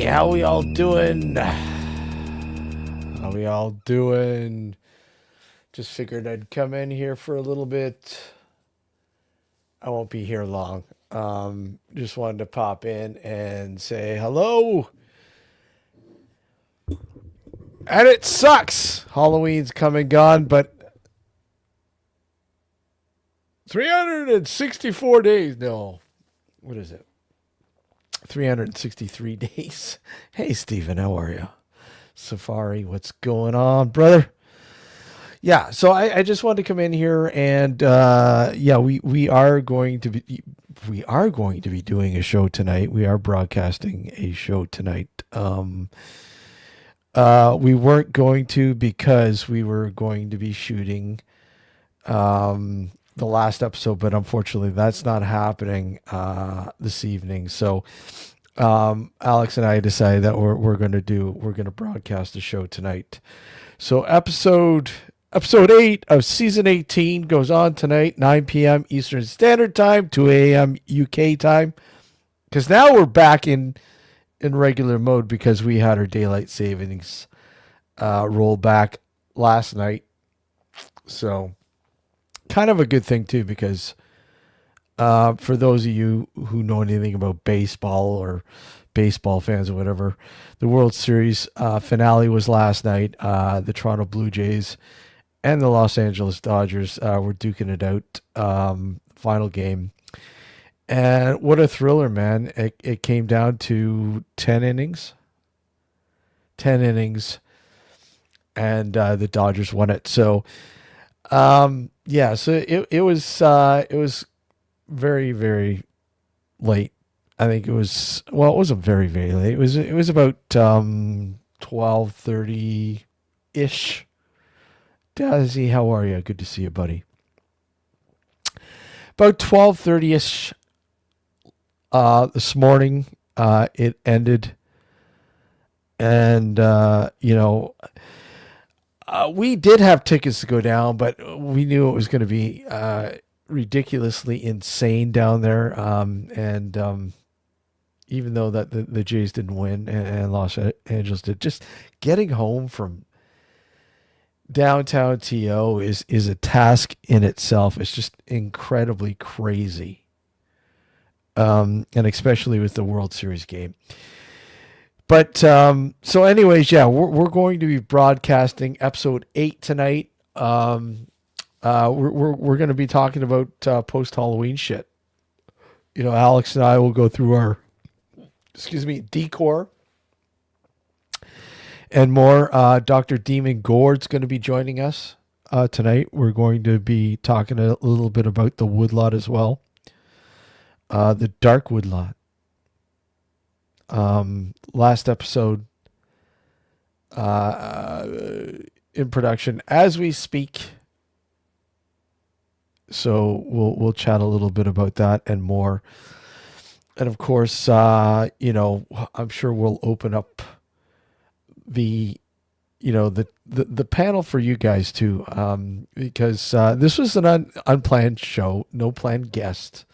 How we all doing? How we all doing? Just figured I'd come in here for a little bit. I won't be here long. Just wanted to pop in and say hello. And it sucks. Halloween's come and gone, but 364 days. No. What is it? 363 days. Hey, Steven, how are you? Safari, what's going on, brother? Yeah, so I just wanted to come in here and yeah, we are going to be doing a show tonight. We are broadcasting a show tonight. We weren't going to because we were going to be shooting the last episode, but unfortunately that's not happening this evening. So Alex and I decided that we're going to broadcast the show tonight. So episode 8 of season 18 goes on tonight, 9 p.m. Eastern Standard Time, 2 a.m. UK time. Because now we're back in regular mode because we had our daylight savings roll back last night. So kind of a good thing too, because for those of you who know anything about baseball or baseball fans or whatever, the World Series finale was last night. The Toronto Blue Jays and the Los Angeles Dodgers were duking it out. Final game. And what a thriller, man. It came down to 10 innings. 10 innings. And the Dodgers won it. So, yeah, so it was very, very late. I think it was, well, it wasn't very, very late. It was about 12:30-ish. Dazzy, how are you? Good to see you, buddy. About 12:30-ish this morning, it ended. And, we did have tickets to go down, but we knew it was going to be ridiculously insane down there. Even though that the Jays didn't win and Los Angeles did, just getting home from downtown TO is a task in itself. It's just incredibly crazy. And especially with the World Series game. But so anyways, yeah, we're going to be broadcasting episode 8 tonight. We're going to be talking about post Halloween shit. You know, Alex and I will go through our decor and more. Dr. Demon Gord's going to be joining us tonight. We're going to be talking a little bit about the woodlot as well. The dark woodlot. Last episode in production as we speak. So we'll chat a little bit about that and more. And of course, I'm sure we'll open up the panel for you guys too, because this was an unplanned show, no planned guest.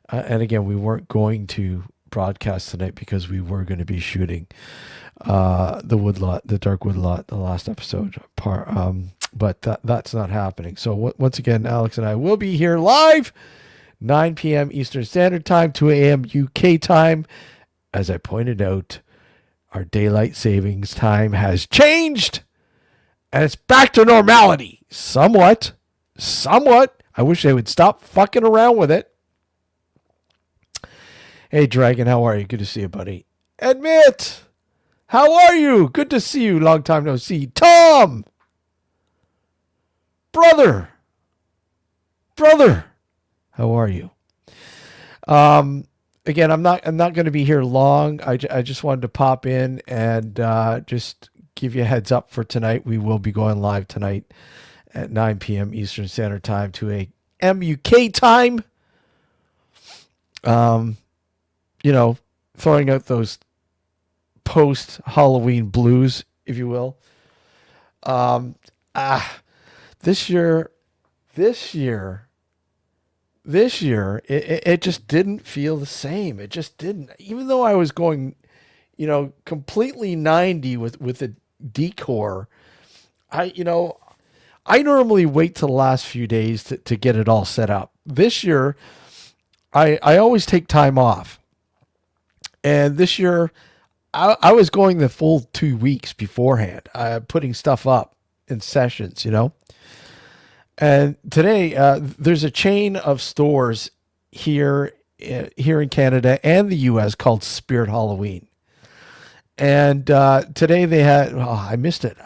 And again, we weren't going to broadcast tonight because we were going to be shooting the woodlot, the dark woodlot, the last episode part. But that's not happening. So once again, Alex and I will be here live, 9 p.m. Eastern Standard Time, 2 a.m. UK time. As I pointed out, our daylight savings time has changed, and it's back to normality. Somewhat. I wish they would stop fucking around with it. Hey, Dragon, how are you? Good to see you, buddy. Admit, how are you? Good to see you. Long time no see. Tom, brother, how are you? Again, I'm not going to be here long. I just wanted to pop in and just give you a heads up for tonight. We will be going live tonight at 9 p.m. Eastern Standard Time, 2 a.m. UK time. Throwing out those post Halloween blues, if you will. This year, it just didn't feel the same. It just didn't. Even though I was going, completely 90 with a decor. I, you know, I normally wait till the last few days to get it all set up. This year, I always take time off. And this year, I was going the full 2 weeks beforehand, putting stuff up in sessions. And today, there's a chain of stores here in Canada and the U.S. called Spirit Halloween. And today they had, I missed it.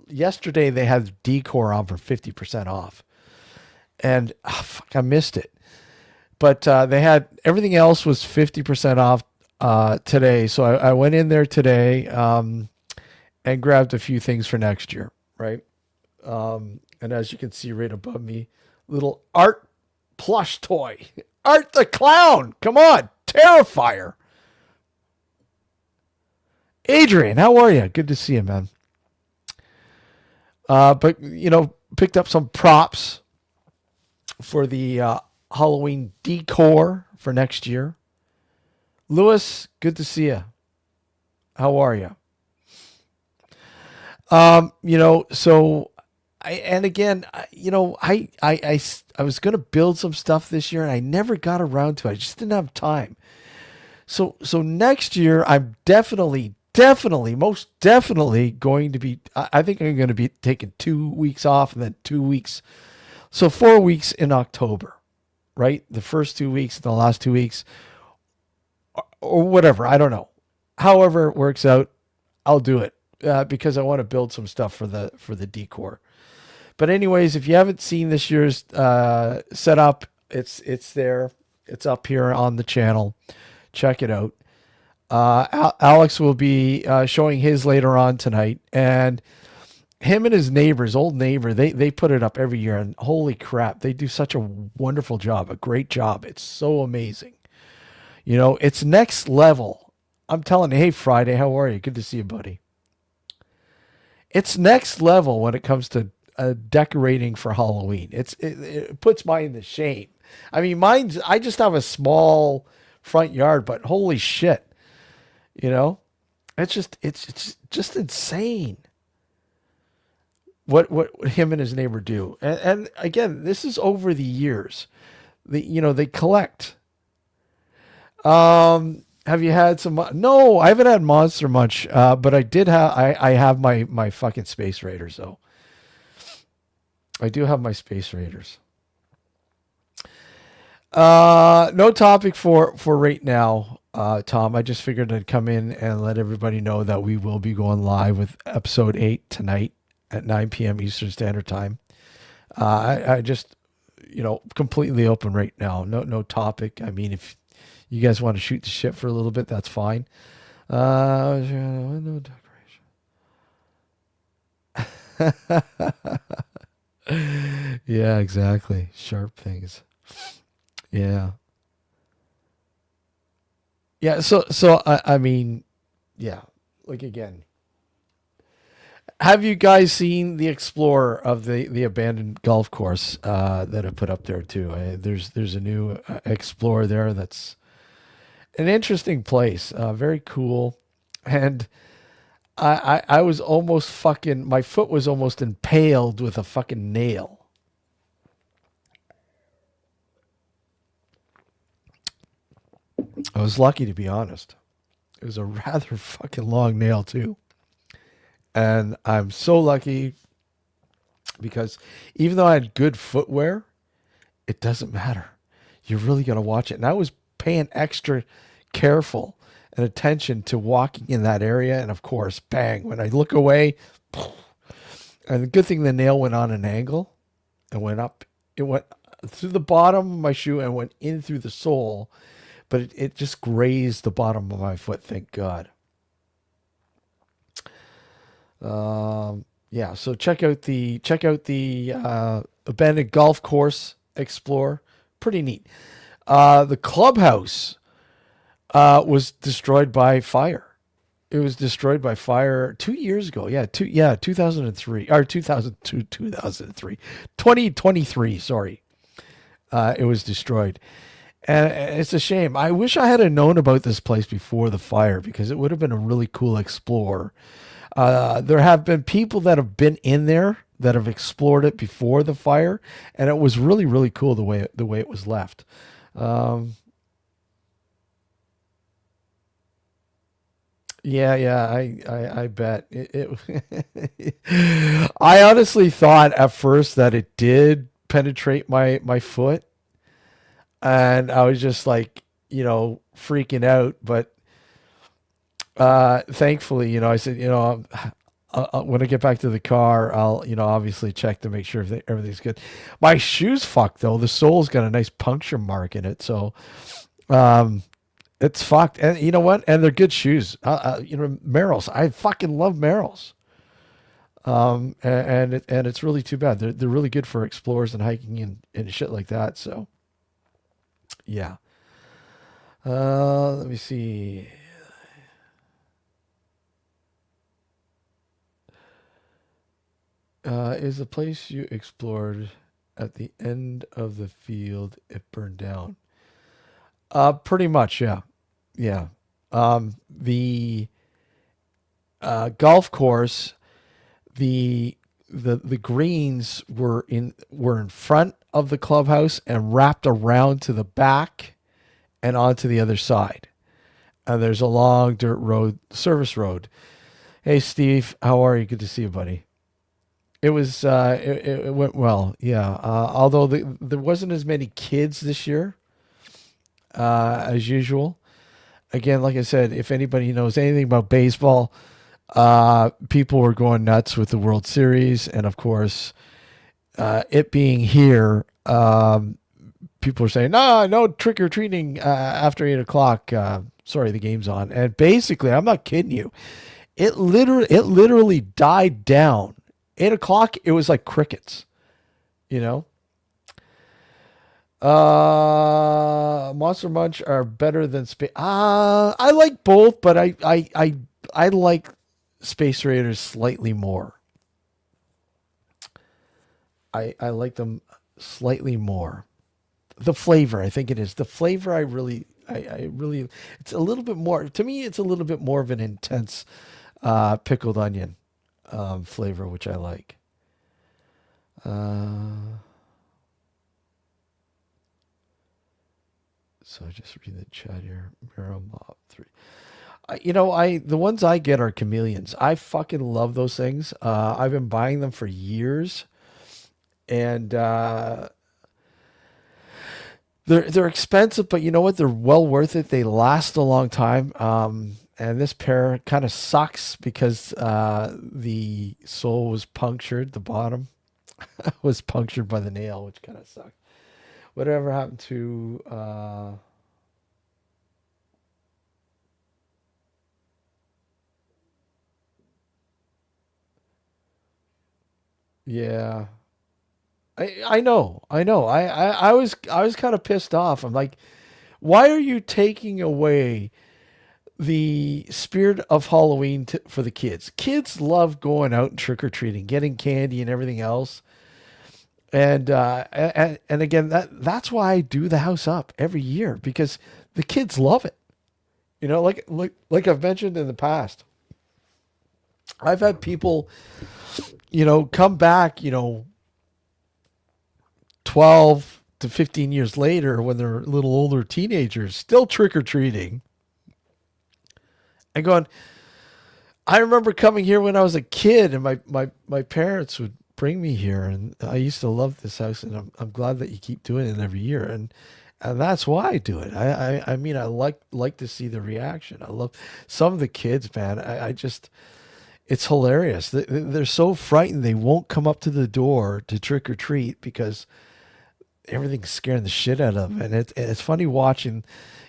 Yesterday they had decor on for 50% off. And fuck, I missed it. But they had everything else was 50% off today. So I went in there today and grabbed a few things for next year, right? And as you can see right above me, little Art plush toy. Art the Clown. Come on. Terrifier. Adrian, how are you? Good to see you, man. But, picked up some props for the Halloween decor for next year. Lewis, good to see you. How are you? So I was going to build some stuff this year and I never got around to it. I just didn't have time. So next year I'm definitely, most definitely going to be, I think I'm going to be taking 2 weeks off and then 2 weeks. So 4 weeks in October, right? The first 2 weeks and the last 2 weeks or whatever. I don't know. However it works out, I'll do it because I want to build some stuff for the decor. But anyways, if you haven't seen this year's setup, it's there. It's up here on the channel. Check it out. Alex will be showing his later on tonight, and him and his old neighbor, they put it up every year, and holy crap, they do such a wonderful job, a great job. It's so amazing. It's next level. I'm telling you, hey, Friday, how are you? Good to see you, buddy. It's next level when it comes to decorating for Halloween. It puts mine to shame. I mean, I just have a small front yard, but holy shit, it's just insane what him and his neighbor do. And again, this is over the years. They collect. Have you had some? No, I haven't had Monster Munch, but I did have. I have my fucking Space Raiders though. I do have my Space Raiders. No topic for right now, Tom. I just figured I'd come in and let everybody know that we will be going live with episode 8 tonight at 9 p.m. Eastern Standard Time. I just, completely open right now. No topic. I mean, if you guys want to shoot the shit for a little bit, that's fine. No decoration. Yeah, exactly. Sharp things. Yeah. Yeah. So I mean, yeah. Like again, have you guys seen the Explorer of the abandoned golf course that I put up there too? There's a new Explorer there that's an interesting place. Very cool, and I was almost fucking, my foot was almost impaled with a fucking nail. I was lucky, to be honest. It was a rather fucking long nail too. And I'm so lucky because even though I had good footwear, it doesn't matter. You're really going to watch it. And I was paying extra careful and attention to walking in that area. And of course, bang, when I look away, and the good thing the nail went on an angle and went up. It went through the bottom of my shoe and went in through the sole, but it just grazed the bottom of my foot. Thank God. Yeah. So check out the abandoned golf course Explorer. Pretty neat. The clubhouse was destroyed by fire. It was destroyed by fire 2 years ago. 2003 or 2002, 2003, 2023. Sorry. It was destroyed. And it's a shame. I wish I had known about this place before the fire because it would have been a really cool explore. There have been people that have been in there that have explored it before the fire, and it was really really cool the way it was left. Um, yeah, yeah, I bet it I honestly thought at first that it did penetrate my foot, and I was just like, freaking out. But thankfully, I said, when I get back to the car, I'll, obviously check to make sure everything's good. My shoe's fucked though. The sole's got a nice puncture mark in it, so um, it's fucked. And you know what? And they're good shoes. Merrell's. I fucking love Merrell's. And it's really too bad. They're really good for explorers and hiking and shit like that. So yeah. Let me see. Is the place you explored at the end of the field it burned down? Pretty much, yeah, yeah. The golf course, the the greens were in front of the clubhouse and wrapped around to the back and onto the other side. And there's a long dirt road, service road. Hey, Steve, how are you? Good to see you, buddy. It went well, yeah. Although there wasn't as many kids this year as usual. Again, like I said, if anybody knows anything about baseball, people were going nuts with the World Series, and of course, it being here, people are saying, "No, no trick or treating after 8 o'clock." Sorry, the game's on, and basically, I'm not kidding you. It literally died down. 8 o'clock, it was like crickets, you know. Monster Munch are better than Space. I like both, but I like Space Raiders slightly more. I like them slightly more. The flavor, I think it is the flavor. I really, it's a little bit more to me. It's a little bit more of an intense pickled onion flavor, which I like. Uh, so just read the chat here. Marrow Mob 3. I the ones I get are chameleons. I fucking love those things. I've been buying them for years, and they're expensive, but you know what? They're well worth it. They last a long time. And this pair kind of sucks because the sole was punctured. The bottom was punctured by the nail, which kind of sucked. Whatever happened to? Yeah, I know, I know. I was kind of pissed off. I'm like, why are you taking away the spirit of Halloween for the kids? Kids love going out and trick or treating, getting candy and everything else. And again, that's why I do the house up every year because the kids love it. Like I've mentioned in the past, I've had people, come back, 12 to 15 years later when they're a little older teenagers, still trick or treating and going, I remember coming here when I was a kid and my parents would bring me here and I used to love this house and I'm glad that you keep doing it every year. And that's why I do it. I mean, I like to see the reaction. I love some of the kids, man. I just, it's hilarious. They're so frightened. They won't come up to the door to trick or treat because everything's scaring the shit out of them. And it's funny watching,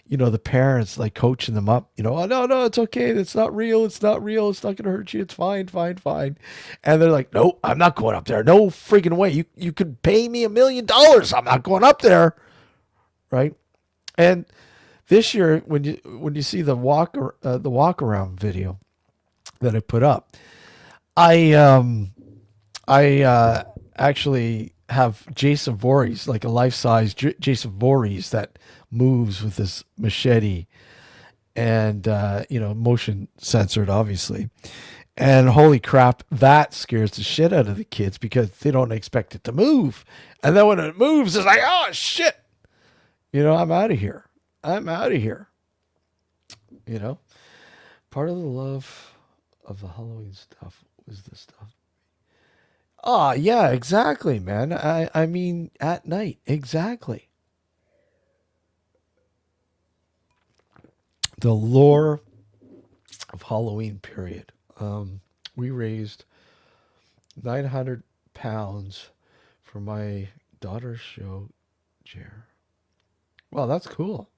the parents like coaching them up, oh no, no, it's okay. It's not real. It's not real. It's not going to hurt you. It's fine, fine, fine. And they're like, no, I'm not going up there. No freaking way. You could pay me $1 million. I'm not going up there. Right. And this year, when you see the walk around video that I put up, I actually have Jason Voorhees, like a life-size Jason Voorhees that moves with this machete and motion censored, obviously. And holy crap, that scares the shit out of the kids because they don't expect it to move. And then when it moves, it's like, oh shit, I'm out of here. I'm out of here. You know, part of the love of the Halloween stuff was this stuff. Oh yeah, exactly, man. I mean, at night, exactly. The lore of Halloween period. We raised £900 for my daughter's show, Jer. Well, that's cool.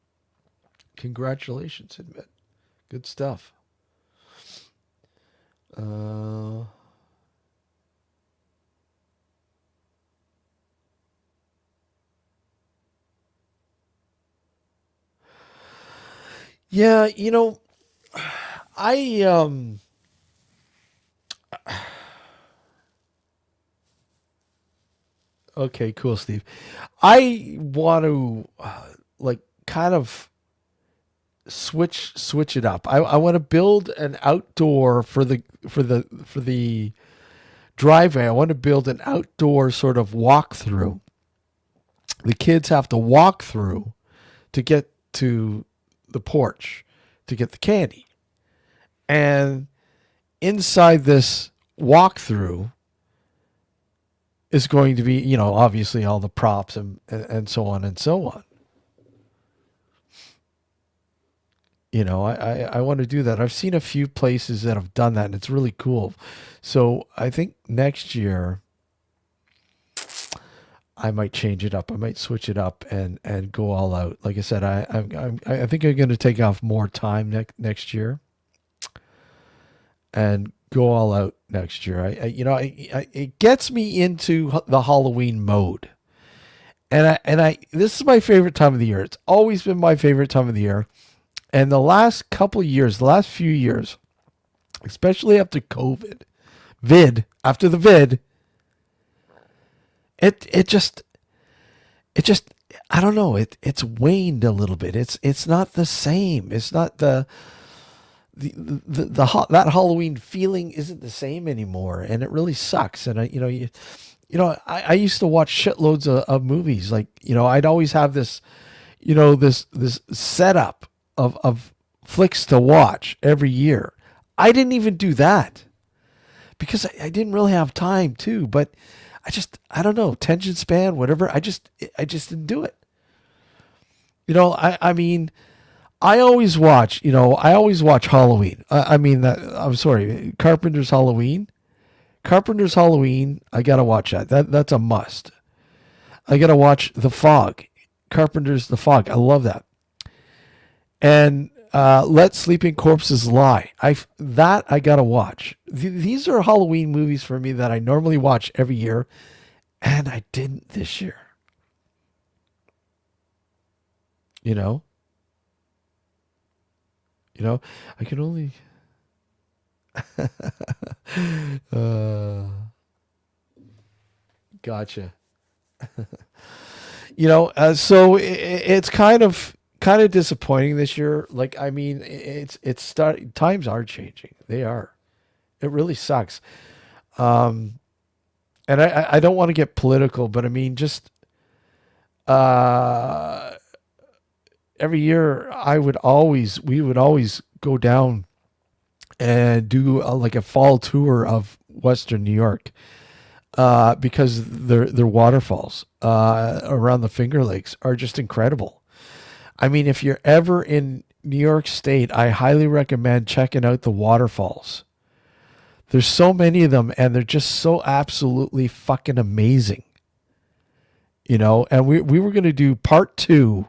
Congratulations, Admit. Good stuff. Uh, yeah, I okay, cool, Steve. I want to like kind of switch it up. I want to build an outdoor for the driveway. I want to build an outdoor sort of walkthrough. The kids have to walk through to get to the porch to get the candy. And inside this walkthrough is going to be, obviously all the props and so on and so on. I want to do that. I've seen a few places that have done that, and it's really cool. So I think next year I might change it up. I might switch it up and go all out. Like I said, I think I'm going to take off more time next year and go all out next year. It gets me into the Halloween mode, and this is my favorite time of the year. It's always been my favorite time of the year. And the last couple of years, the last few years, especially after COVID, after the vid, it just I don't know, it's waned a little bit. It's not the same. It's not that Halloween feeling isn't the same anymore, and it really sucks. And I used to watch shitloads of movies. Like, I'd always have this, this setup of flicks to watch every year. I didn't even do that because I didn't really have time to, but I don't know, attention span, whatever. I just didn't do it. I mean, I always watch Halloween. I'm sorry, Carpenter's Halloween. Carpenter's Halloween, I got to watch that. That's a must. I got to watch The Fog. Carpenter's The Fog. I love that. And Let Sleeping Corpses Lie. I gotta watch. These are Halloween movies for me that I normally watch every year, and I didn't this year. You know, I can only. uh, gotcha. So it's kind of disappointing this year. Like, I mean, times are changing. They are. It really sucks. Um, and I don't want to get political, but I mean, just uh, every year we would always go down and do like a fall tour of Western New York because their waterfalls around the Finger Lakes are just incredible. I mean, if you're ever in New York State, I highly recommend checking out the waterfalls. There's so many of them, and they're just so absolutely fucking amazing. And we were going to do part two.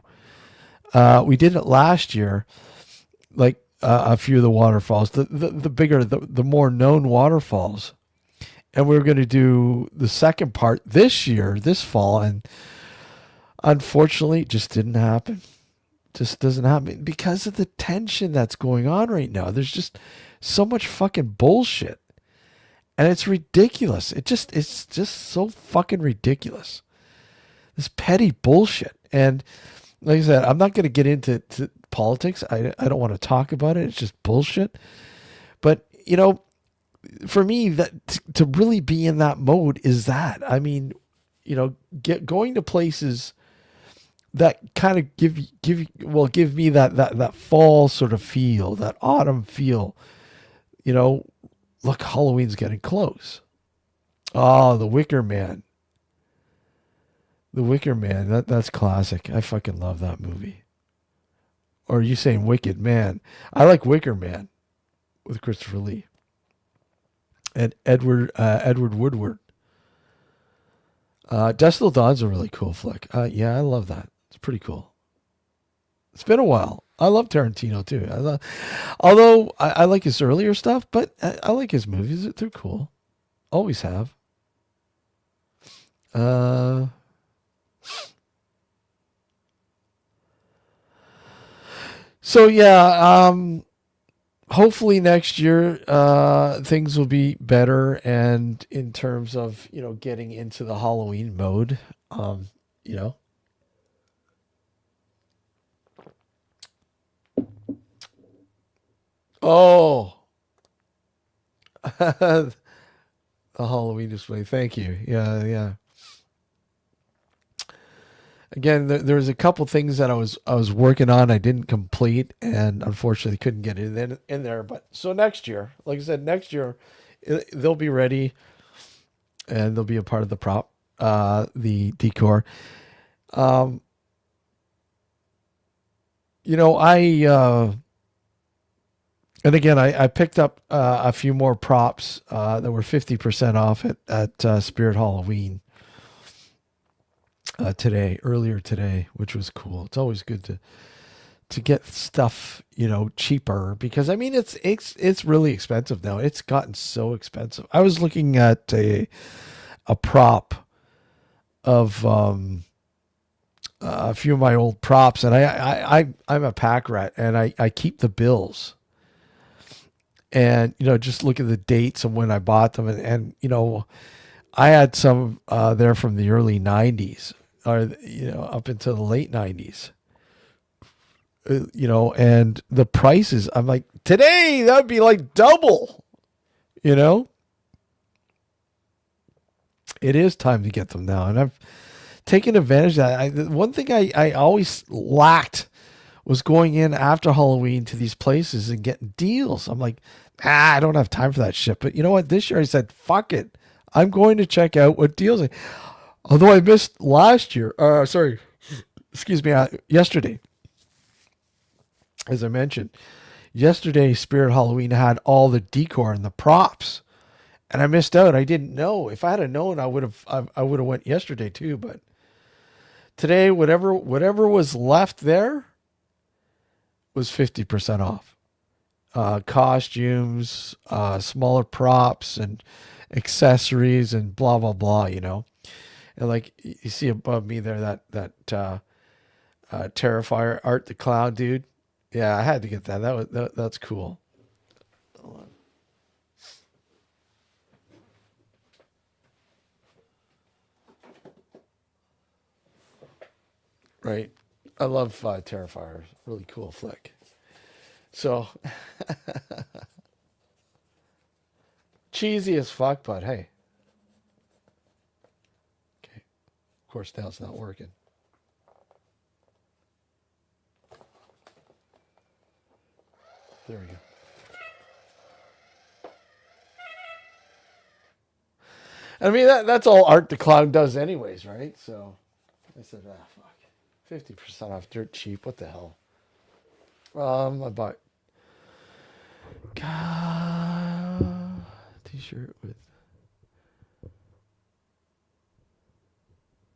We did it last year, like a few of the waterfalls, the bigger, the more known waterfalls. And we were going to do the second part this year, this fall, and unfortunately, it just didn't happen. Just doesn't happen because of the tension that's going on right now. There's just so much fucking bullshit. and it's ridiculous. It's just so fucking ridiculous. This petty bullshit. And like I said, I'm not going to get into politics. I don't want to talk about it. It's just bullshit. But for me, that to really be in that mode is that. I mean, going to places that kind of give me that fall sort of feel, that autumn feel. Look, Halloween's getting close. Oh, The Wicker Man. The Wicker Man. That's classic. I fucking love that movie. Or are you saying Wicked Man? I like Wicker Man with Christopher Lee and Edward Woodward. Dusk Till Dawn's a really cool flick. Yeah, I love that. It's pretty cool. It's been a while. I love Tarantino too. Although I like his earlier stuff, but I like his movies. They're cool. Always have. So yeah, hopefully next year things will be better, and in terms of getting into the Halloween mode, you know. Oh, the Halloween display. Thank you. Yeah, yeah. Again, there's a couple things that I was working on. I didn't complete, and unfortunately couldn't get it in there. But so next year, like I said, next year they'll be ready, and they'll be a part of the the decor. Um, I and again I picked up a few more props that were 50% off at Spirit Halloween earlier today, which was cool. It's always good to get stuff, cheaper, because I mean it's really expensive now. It's gotten so expensive. I was looking at a prop of a few of my old props, and I'm a pack rat, and I keep the bills, and just look at the dates of when I bought them, and I had some there from the early 90s, or up into the late 90s. And the prices, I'm like, today that would be like double. you know it is time to get them now, and I've taken advantage of that. The one thing I always lacked was going in after Halloween to these places and getting deals. I'm like, I don't have time for that shit. But you know what? This year I said, fuck it. I'm going to check out what deals. Although I missed last year. Sorry, excuse me. Yesterday, as I mentioned, yesterday Spirit Halloween had all the decor and the props, and I missed out. I didn't know. If I had known, I would have. I would have went yesterday too. But today, whatever was left there was 50% off. Costumes, smaller props, and accessories, and blah blah blah. And like you see above me there, that Terrifier Art the Clown dude. Yeah, I had to get that. That's cool. Hold on. Right. I love Terrifier. Really cool flick. So cheesy as fuck, but hey. Okay. Of course, now it's not working. There we go. I mean, that's all Art the Clown does anyways, right? So I said, fuck. 50% off, dirt cheap. What the hell? I bought t-shirt with.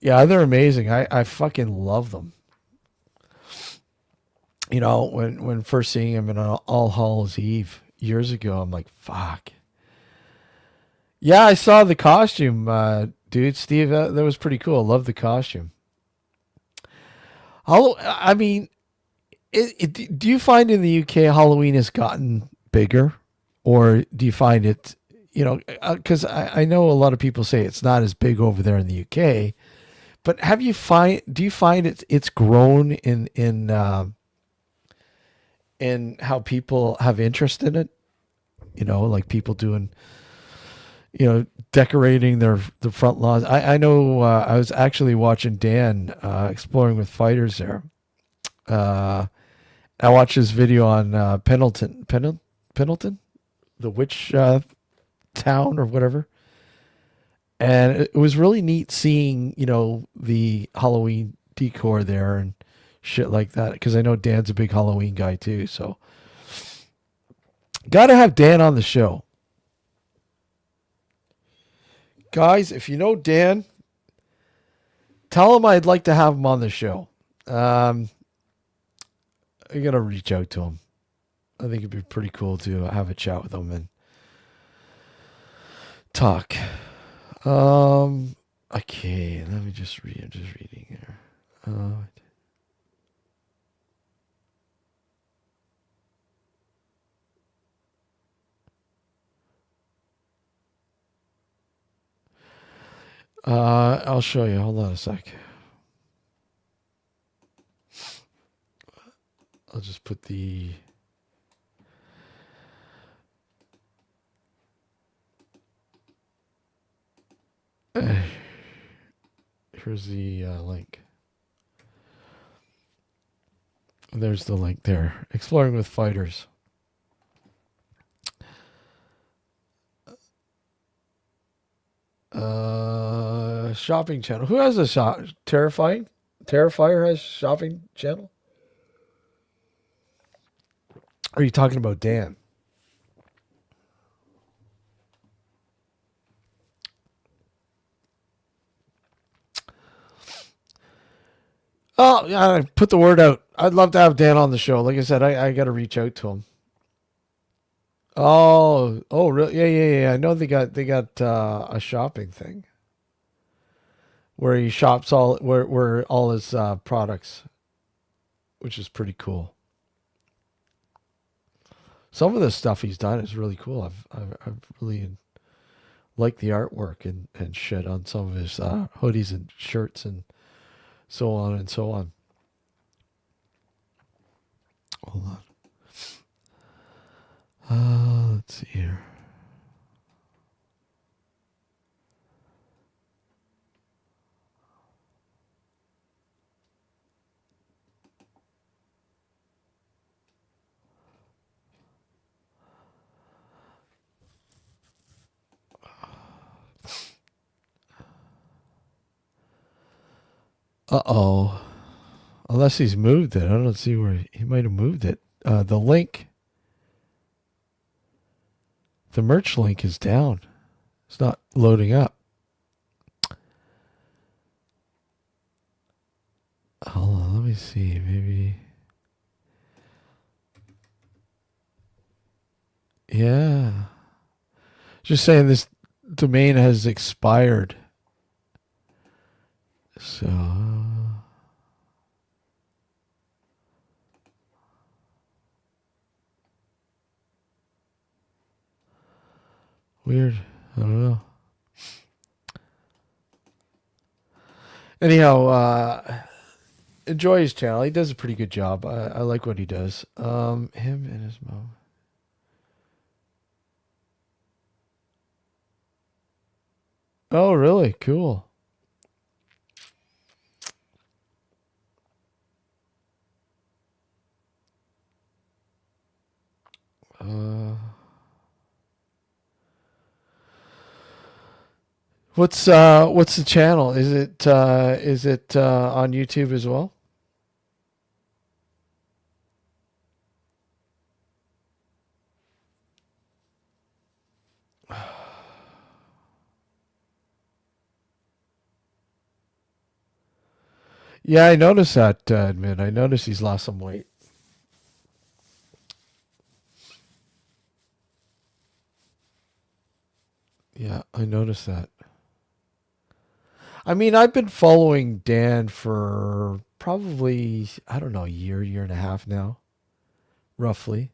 Yeah, they're amazing. I fucking love them. When first seeing him in All Hallows Eve years ago, I'm like, fuck. Yeah, I saw the costume, dude. Steve, that was pretty cool. I love the costume. I mean, do you find in the UK Halloween has gotten bigger, or do you find it, because I know a lot of people say it's not as big over there in the UK, but do you find it's grown in how people have interest in it? Like people doing, decorating the front lawns. I know I was actually watching Dan exploring with fighters there. Uh, I watched his video on Pendleton, the witch town or whatever. And it was really neat seeing, the Halloween decor there and shit like that. Because I know Dan's a big Halloween guy too. So, got to have Dan on the show. Guys, if you know Dan, tell him I'd like to have him on the show. I got to reach out to him. I think it'd be pretty cool to have a chat with him and talk. Okay, let me just read. I'm just reading here. I'll show you. Hold on a sec. I'll just put the. Here's the link. There's the link there. Exploring with fighters. Shopping channel. Who has a Terrifying? Terrifier has shopping channel? Are you talking about Dan? Oh, yeah, I put the word out. I'd love to have Dan on the show. Like I said, I got to reach out to him. Oh, really? Yeah. I know they got a shopping thing where he shops where all his products, which is pretty cool. Some of the stuff he's done is really cool. I've really liked the artwork and shit on some of his hoodies and shirts and so on and so on. Hold on. Let's see here. Uh-oh. Unless he's moved it. I don't see where he might have moved it. The link, the merch link is down. It's not loading up. Hold on, let me see. Maybe. Yeah. Just saying this domain has expired. So. Weird. I don't know. Anyhow, enjoy his channel. He does a pretty good job. I like what he does. Him and his mom. Oh, really? Cool. What's the channel? Is it on YouTube as well? Yeah, I noticed that, Admin. I noticed he's lost some weight. Yeah, I noticed that. I mean, I've been following Dan for probably, I don't know, a year and a half now, roughly.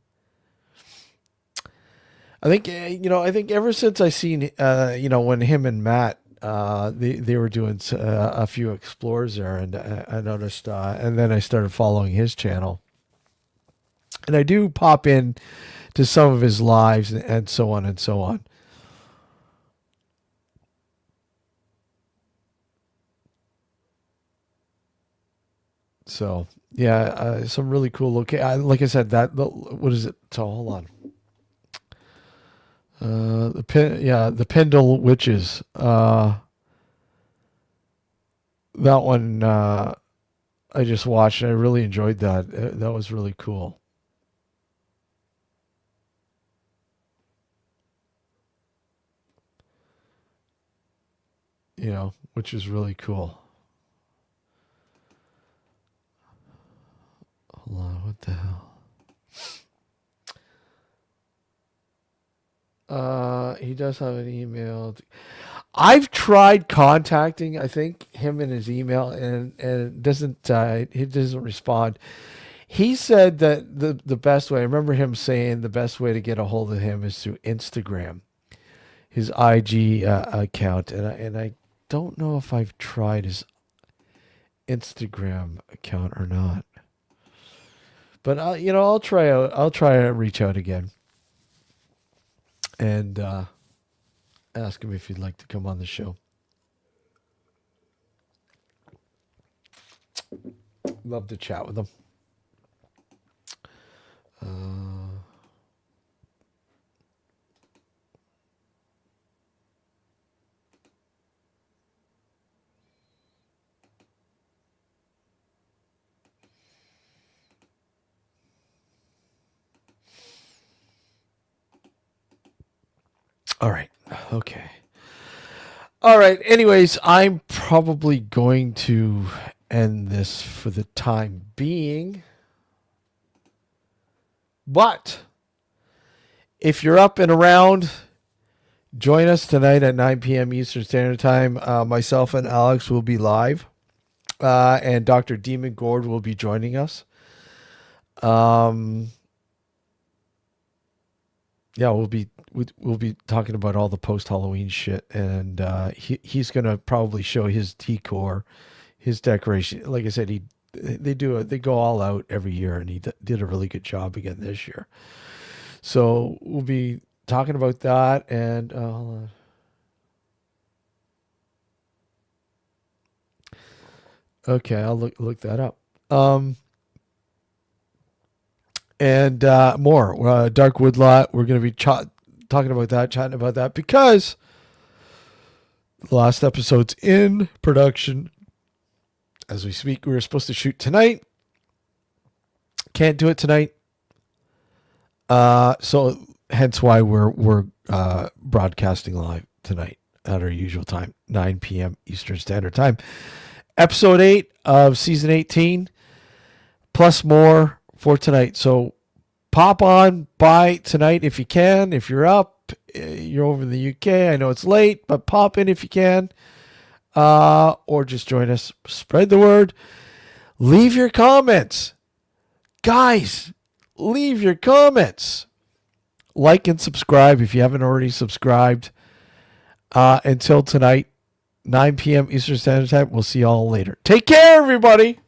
I think I think ever since I seen when him and Matt they were doing a few explores there, and I noticed, and then I started following his channel, and I do pop in to some of his lives and so on and so on. So yeah, some really cool location. Like I said, what is it? So hold on. The Pendle Witches. That one I just watched. And I really enjoyed that. That was really cool. Which is really cool. Hold on, what the hell? He does have an email. I've tried contacting, I think, him in his email, and he doesn't respond. He said that the best way. I remember him saying the best way to get a hold of him is through Instagram, his IG account, and I don't know if I've tried his Instagram account or not. But I'll try out. I'll try to reach out again and ask him if he'd like to come on the show. Love to chat with him. All right. Okay. All right. Anyways, I'm probably going to end this for the time being. But if you're up and around, join us tonight at 9 p.m. Eastern Standard Time. Myself and Alex will be live. And Dr. Demon Gord will be joining us. Yeah, we'll be talking about all the post Halloween shit, and he's gonna probably show his decor, his decoration. Like I said, they go all out every year, and he did a really good job again this year. So we'll be talking about that, and hold on. Okay, I'll look that up. And more. Dark Woodlot. We're going to be talking about that, chatting about that, because the last episode's in production as we speak. We were supposed to shoot tonight. Can't do it tonight. So hence why we're broadcasting live tonight at our usual time, 9 p.m. Eastern Standard Time. Episode 8 of season 18, plus more for tonight. So pop on by tonight if you can. If you're up, you're over in the UK. I know it's late, but pop in if you can. Or just join us. Spread the word. Leave your comments. Guys, leave your comments. Like and subscribe if you haven't already subscribed. Until tonight, 9 p.m. Eastern Standard Time. We'll see you all later. Take care, everybody.